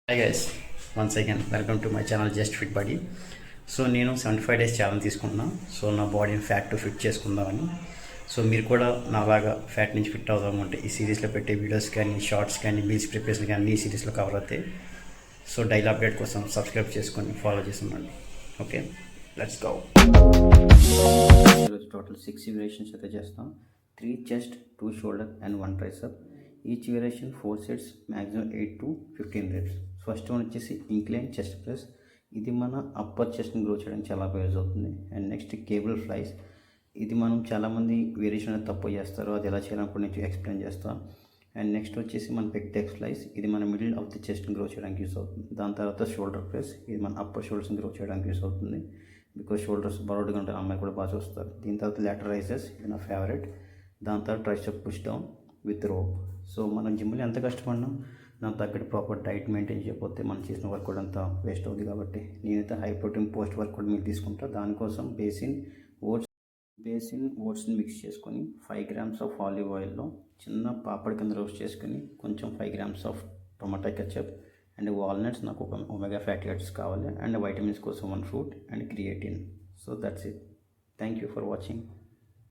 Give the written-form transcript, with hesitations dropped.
Hi guys, once again welcome to my channel just fit body. So నేను 75 days challenge తీసుకున్నాను. So నా బాడీని fat to fit చేసుకుందామని. So మీరు కూడా నాలాగా ఫ్యాట్ నుంచి ఫిట్ అవుదామంటే ఈ సిరీస్లో పెట్టే వీడియోస్ కానీ, షార్ట్స్ కానీ, మీల్స్ ప్రిపరేషన్ కానీ ఈ సిరీస్లో కవర్ అవుతాయి. సో డైలీ అప్డేట్ కోసం సబ్స్క్రైబ్ చేసుకొని ఫాలో చేస్తున్నాండి. Okay, let's go. ఈరోజు టోటల్ 6 వేరియేషన్స్ అయితే చేస్తాం. 3 chest, 2 shoulder and 1 tricep. Each variation 4 sets, maximum 8 to 15 reps. First one వచ్చేసి ఇంక్లైన్ చెస్ట్ ప్రెస్. ఇది మన అప్పర్ చెస్ట్ని గ్రో చేయడానికి చాలా యూజ్ అవుతుంది. And next cable flies. ఇది మనం చాలామంది వేరియేషన్ తప్పు చేస్తారు, అది ఎలా చేయాలనుకుని నేను ఎక్స్ప్లెయిన్ చేస్తాను. అండ్ నెక్స్ట్ వచ్చేసి మన పెక్టెక్స్ ఫ్లైస్. ఇది మన మిడిల్ ఆఫ్ ది చెస్ట్ని గ్రో చేయడానికి యూస్ అవుతుంది. దాని తర్వాత షోల్డర్ ప్రెస్. ఇది మన అప్పర్ షోల్డర్స్ని గ్రో చేయడానికి యూస్ అవుతుంది. బికాజ్ షోల్డర్స్ బరోడ్గా ఉంటాయి, అమ్మాయి కూడా బాగా చూస్తారు. దీని తర్వాత లాటరైజెస్, ఇది నా ఫేవరెట్. దాని తర్వాత tricep push down with rope. So మనం జిమ్లో ఎంత కష్టపడినా దాని తగ్గట్టు ప్రాపర్ డైట్ మెయింటైన్ చేయకపోతే మనం చేసిన వర్క్ కూడా అంతా వేస్ట్ అవుతుంది. కాబట్టి నేనైతే హై ప్రోటీన్ పోస్ట్ వర్క్ కూడా మీకు తీసుకుంటా. దానికోసం బేసిన్ ఓట్స్ని మిక్స్ చేసుకొని 5 grams ఆఫ్ ఆలివ్ ఆయిల్లో చిన్న పాపడి కింద రోస్ట్ చేసుకొని కొంచెం 5 grams of tomato ketchup and walnuts, నాకు ఒక ఒమేగా ఫ్యాటీ యాసిడ్స్ కావాలి, అండ్ వైటమిన్స్ కోసం 1 fruit and creatine. So that's it. Thank you for watching.